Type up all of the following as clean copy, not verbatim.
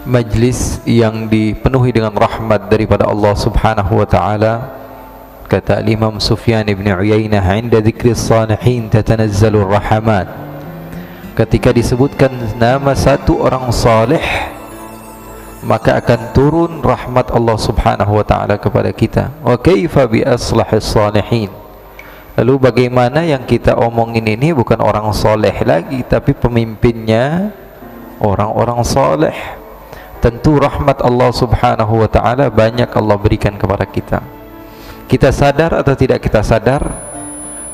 majlis yang dipenuhi dengan rahmat daripada Allah Subhanahu wa taala. Kata Imam Sufyan ibn Uyainah, "Inda dzikri shalihin tatanazzalur rahmat." Ketika disebutkan nama satu orang saleh, maka akan turun rahmat Allah Subhanahu wa taala kepada kita. Wa kaifa bi aslahis salihin. Lalu bagaimana yang kita omongin ini bukan orang soleh lagi, tapi pemimpinnya orang-orang soleh. Tentu rahmat Allah Subhanahu wa ta'ala banyak Allah berikan kepada kita. Kita sadar atau tidak kita sadar,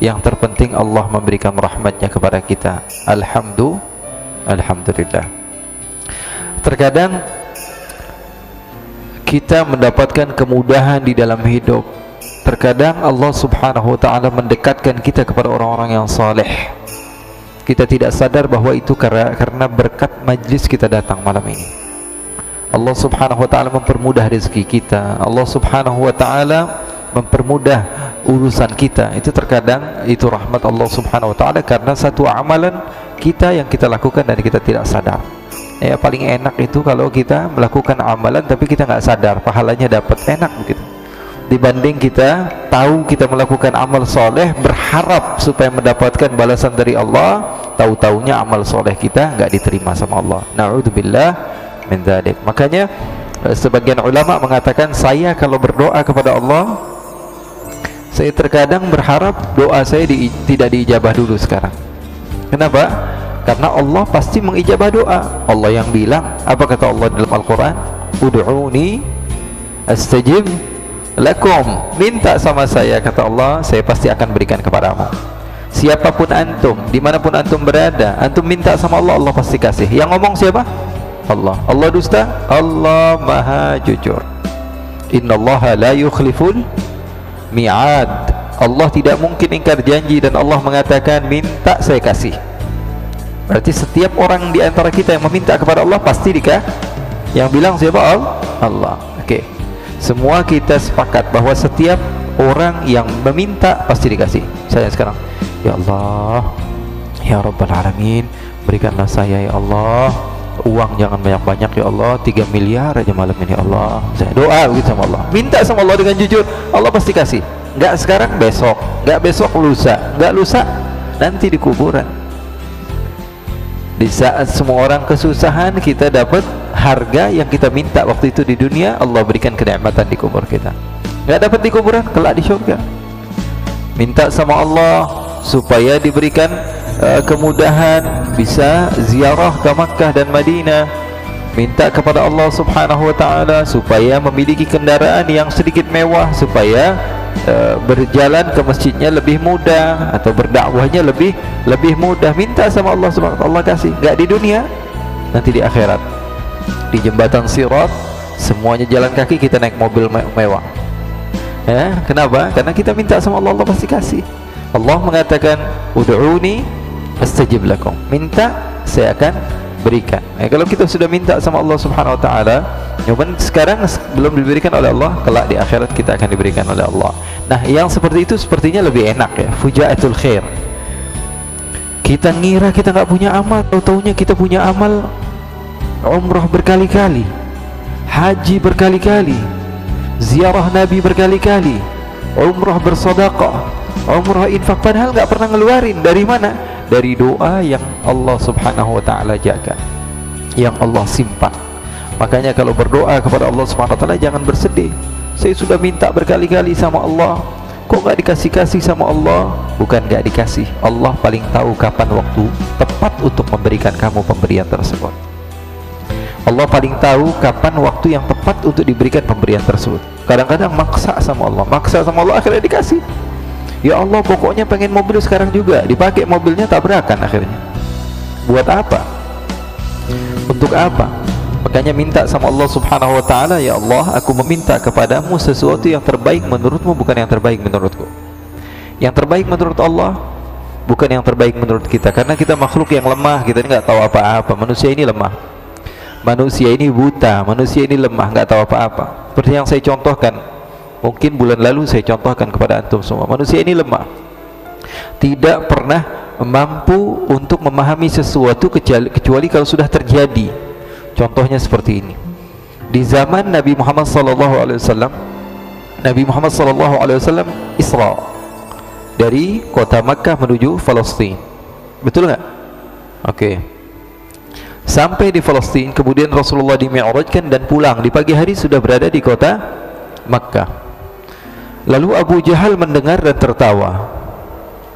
yang terpenting Allah memberikan rahmatnya kepada kita. Alhamdulillah. Terkadang kita mendapatkan kemudahan di dalam hidup. Terkadang Allah Subhanahu wa ta'ala mendekatkan kita kepada orang-orang yang saleh. Kita tidak sadar bahwa itu karena berkat majlis kita datang malam ini. Allah Subhanahu wa ta'ala mempermudah rezeki kita. Allah Subhanahu wa ta'ala mempermudah urusan kita. Itu terkadang itu rahmat Allah Subhanahu wa ta'ala karena satu amalan kita yang kita lakukan dan kita tidak sadar. Ya, paling enak itu kalau kita melakukan amalan tapi kita nggak sadar, pahalanya dapat, enak begitu. Dibanding kita tahu kita melakukan amal soleh, berharap supaya mendapatkan balasan dari Allah, tahu-taunya amal soleh kita nggak diterima sama Allah. Na'udzubillah min dzalik. Makanya sebagian ulama mengatakan, saya kalau berdoa kepada Allah, saya terkadang berharap doa saya tidak diijabah dulu sekarang. Kenapa? Karena Allah pasti mengijabah doa. Allah yang bilang, apa kata Allah dalam Al-Quran? Ud'uni astajib lakum. Minta sama saya, kata Allah, saya pasti akan berikan kepadamu. Siapapun antum, dimanapun antum berada, antum minta sama Allah, Allah pasti kasih. Yang ngomong siapa? Allah. Allah dusta? Allah maha jujur. Innallaha la yukhliful mi'ad. Allah tidak mungkin ingkar janji, dan Allah mengatakan minta saya kasih. Berarti setiap orang di antara kita yang meminta kepada Allah pasti dikasih. Yang bilang siapa? Allah. Oke. Semua kita sepakat bahwa setiap orang yang meminta pasti dikasih. Saya sekarang, ya Allah, ya Rabbal Alamin, berikanlah saya ya Allah uang, jangan banyak-banyak ya Allah, 3 miliar aja malam ini ya Allah. Saya doa begitu sama Allah, minta sama Allah dengan jujur, Allah pasti kasih. Enggak sekarang, besok. Enggak besok, lusa. Enggak lusa, nanti di kuburan. Di saat semua orang kesusahan, kita dapat harga yang kita minta waktu itu di dunia, Allah berikan kenikmatan di kubur kita. Enggak dapat di kuburan, kelak di surga. Minta sama Allah supaya diberikan kemudahan bisa ziarah ke Makkah dan Madinah. Minta kepada Allah Subhanahu wa ta'ala supaya memiliki kendaraan yang sedikit mewah, supaya berjalan ke masjidnya lebih mudah, atau berdakwahnya lebih mudah. Minta sama Allah Subhanahu wa ta'ala, Allah kasih. Enggak di dunia, nanti di akhirat. Di jembatan Sirat semuanya jalan kaki, kita naik mobil mewah. Ya, kenapa? Karena kita minta sama Allah, Allah pasti kasih. Allah mengatakan, ud'uni astajib lakum. Minta, saya akan berikan. Kalau kita sudah minta sama Allah Subhanahu wa ta'ala, cuman sekarang belum diberikan oleh Allah, kelak di akhirat kita akan diberikan oleh Allah. Nah, yang seperti itu sepertinya lebih enak ya, fujaatul khair. Kita ngira kita nggak punya amal, tahu-taunya kita punya amal. Umrah berkali-kali, haji berkali-kali, ziarah Nabi berkali-kali, umrah bersedekah, umrah infak, padahal nggak pernah ngeluarin. Dari mana? Dari doa yang Allah Subhanahu wa ta'ala jaga, yang Allah simpan. Makanya kalau berdoa kepada Allah Subhanahu wa ta'ala, jangan bersedih. Saya sudah minta berkali-kali sama Allah, kok nggak dikasih-kasih sama Allah? Bukan nggak dikasih, Allah paling tahu kapan waktu tepat untuk memberikan kamu pemberian tersebut. Allah paling tahu kapan waktu yang tepat untuk diberikan pemberian tersebut. Kadang-kadang maksa sama Allah, akhirnya dikasih. Ya Allah, pokoknya pengen mobil sekarang juga, dipakai mobilnya, tabrakan akhirnya. Buat apa? Untuk apa? Makanya minta sama Allah Subhanahu wa ta'ala, ya Allah, aku meminta kepadamu sesuatu yang terbaik menurutmu, bukan yang terbaik menurutku. Yang terbaik menurut Allah, bukan yang terbaik menurut kita. Karena kita makhluk yang lemah, kita ini nggak tahu apa-apa. Manusia ini lemah, manusia ini buta, manusia ini lemah, nggak tahu apa-apa. Seperti yang saya contohkan, mungkin bulan lalu saya contohkan kepada antum semua. Manusia ini lemah, tidak pernah mampu untuk memahami sesuatu kecuali kalau sudah terjadi. Contohnya seperti ini. Di zaman Nabi Muhammad SAW, Nabi Muhammad SAW Isra dari kota Makkah menuju Palestina. Betul nggak? Oke. Sampai di Palestina, kemudian Rasulullah dimi'rajkan dan pulang. Di pagi hari sudah berada di kota Makkah. Lalu Abu Jahal mendengar dan tertawa.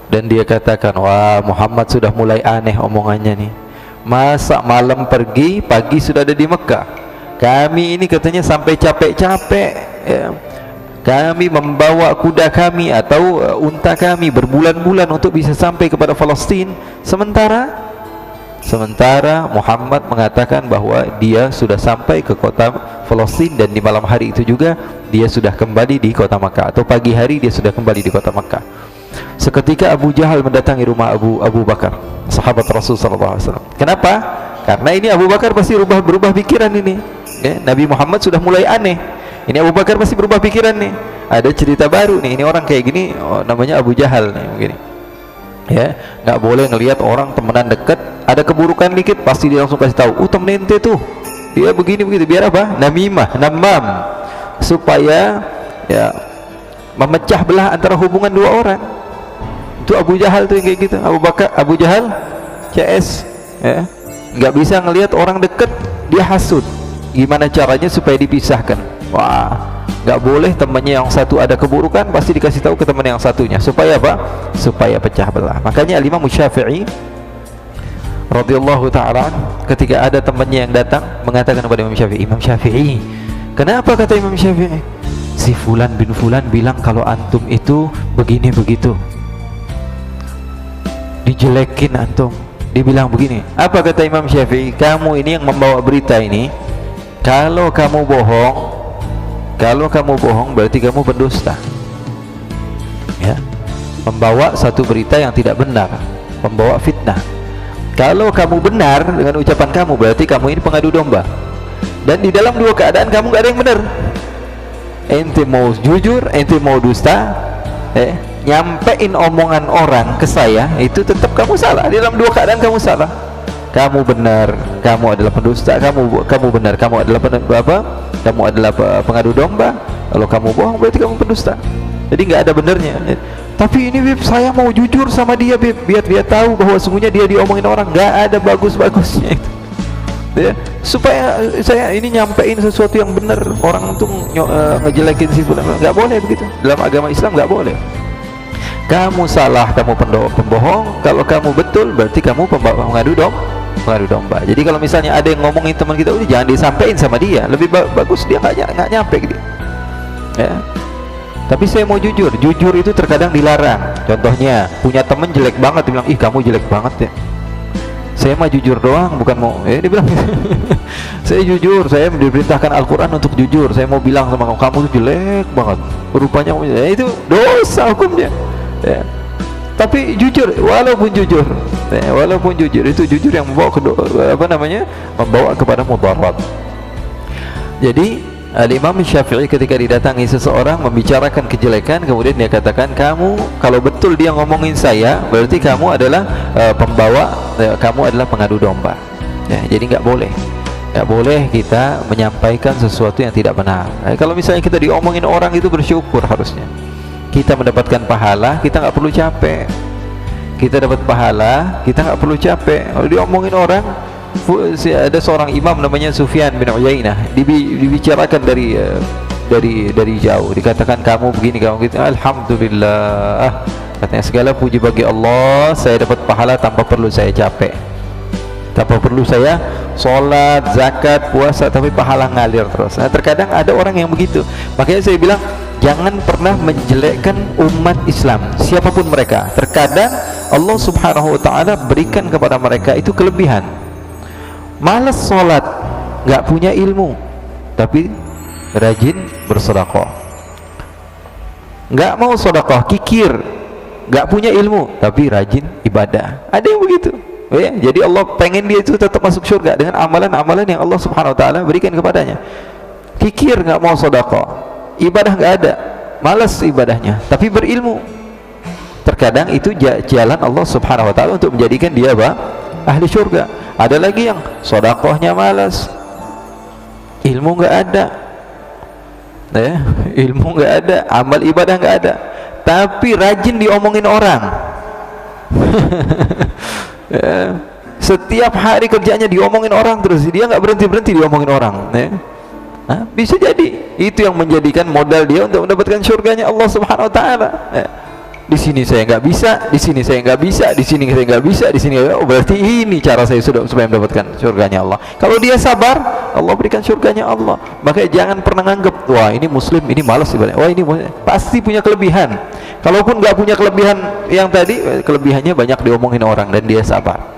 Dan dia katakan, wah, Muhammad sudah mulai aneh omongannya nih. Masa malam pergi, pagi sudah ada di Mekah. Kami ini katanya sampai capek-capek ya. Kami membawa kuda kami atau unta kami berbulan-bulan untuk bisa sampai kepada Palestina. Sementara Muhammad mengatakan bahwa dia sudah sampai ke kota Palestina, dan di malam hari itu juga dia sudah kembali di kota Makkah, atau pagi hari dia sudah kembali di kota Makkah. Seketika Abu Jahal mendatangi rumah Abu Bakar, sahabat Rasul SAW. Kenapa? Karena ini Abu Bakar pasti berubah pikiran ini ya, Nabi Muhammad sudah mulai aneh. Ini Abu Bakar pasti berubah pikiran nih. Ada cerita baru nih, ini orang kayak gini, namanya Abu Jahal nih, begini. Ya, nggak boleh ngelihat orang temenan dekat ada keburukan dikit pasti dia langsung kasih tahu, temen ente tuh dia begini begitu. Biar apa? Namimah, namam, supaya ya memecah belah antara hubungan dua orang. Itu Abu Jahal tuh yang kayak gitu. Abu Jahal CS ya, nggak bisa ngelihat orang dekat dia hasud. Gimana caranya supaya dipisahkan? Wah, nggak boleh temannya yang satu ada keburukan pasti dikasih tahu ke teman yang satunya. Supaya apa? Supaya pecah belah. Makanya Imam Syafi'i radhiyallahu ta'ala, ketika ada temannya yang datang mengatakan kepada Imam Syafi'i, Imam Syafi'i, kenapa, kata Imam Syafi'i, si Fulan bin Fulan bilang kalau antum itu begini begitu, dijelekin antum, dibilang begini. Apa kata Imam Syafi'i? Kamu ini yang membawa berita ini, kalau kamu bohong berarti kamu pendusta ya, membawa satu berita yang tidak benar, membawa fitnah. Kalau kamu benar dengan ucapan kamu berarti kamu ini pengadu domba. Dan di dalam dua keadaan kamu gak ada yang benar. Ente mau jujur, ente mau dusta, nyampein omongan orang ke saya, itu tetap kamu salah. Di dalam dua keadaan kamu salah. Kamu benar, kamu adalah pendusta. Kamu benar, kamu adalah kamu adalah pengadu domba. Kalau kamu bohong berarti kamu pendusta. Jadi nggak ada benernya. Tapi ini Bib, saya mau jujur sama dia Bib, biar dia tahu bahwa sungguhnya dia diomongin orang. Nggak ada bagus-bagusnya itu ya, supaya saya ini nyampein sesuatu yang benar. Orang tuh ngejelekin si fulan, nggak boleh begitu. Dalam agama Islam nggak boleh. Kamu salah, kamu pembohong. Kalau kamu betul berarti kamu pengadu domba. Jadi kalau misalnya ada yang ngomongin teman kita, udah jangan disampaikan sama dia. Lebih bagus dia nggak nyampe gitu ya. Tapi saya mau jujur itu terkadang dilarang. Contohnya punya temen jelek banget, dia bilang, ih kamu jelek banget ya. Saya mah jujur doang, bukan mau dia bilang saya jujur, saya diperintahkan Al-Quran untuk jujur. Saya mau bilang sama kamu tuh jelek banget rupanya, itu dosa hukumnya ya. Tapi jujur, walaupun jujur itu jujur yang membawa membawa kepada mudarat. Jadi Imam Syafi'i ketika didatangi seseorang membicarakan kejelekan, kemudian dia katakan, kamu kalau betul dia ngomongin saya berarti kamu adalah kamu adalah pengadu domba ya. Jadi nggak boleh kita menyampaikan sesuatu yang tidak benar. Kalau misalnya kita diomongin orang itu bersyukur, harusnya kita mendapatkan pahala, kita nggak perlu capek. Kita dapat pahala, kita nggak perlu capek. Kalau diomongin orang, ada seorang imam namanya Sufyan bin Uyainah, dibicarakan dari jauh, dikatakan kamu begini, kamu gitu. Alhamdulillah, katanya segala puji bagi Allah, saya dapat pahala tanpa perlu saya capek, tanpa perlu saya sholat, zakat, puasa, tapi pahala ngalir terus. Nah, terkadang ada orang yang begitu. Makanya saya bilang, jangan pernah menjelekkan umat Islam, siapapun mereka. Terkadang Allah Subhanahu wa ta'ala berikan kepada mereka itu kelebihan. Malas sholat, nggak punya ilmu, tapi rajin bersedekah. Nggak mau sedekah, kikir, nggak punya ilmu, tapi rajin ibadah. Ada yang begitu ya. Jadi Allah pengen dia itu tetap masuk surga dengan amalan-amalan yang Allah Subhanahu wa ta'ala berikan kepadanya. Kikir, nggak mau sedekah, ibadah nggak ada, malas ibadahnya, tapi berilmu. Terkadang itu jalan Allah Subhanahu wa ta'ala untuk menjadikan dia ahli surga. Ada lagi yang sedekahnya malas, ilmu nggak ada, ya, ilmu nggak ada, amal ibadah nggak ada, tapi rajin diomongin orang. Ya, setiap hari kerjanya diomongin orang terus, dia nggak berhenti diomongin orang, ya. Nah, bisa jadi itu yang menjadikan modal dia untuk mendapatkan surganya Allah Subhanahu Wa Taala. Ya. Di sini saya nggak bisa, di sini saya nggak bisa, di sini saya nggak bisa, di sini, oh berarti ini cara saya supaya mendapatkan surganya Allah. Kalau dia sabar, Allah berikan surganya Allah. Makanya jangan pernah nganggep, wah ini muslim, ini malas ibadah, wah ini pasti punya kelebihan. Kalaupun nggak punya kelebihan yang tadi, kelebihannya banyak diomongin orang dan dia sabar.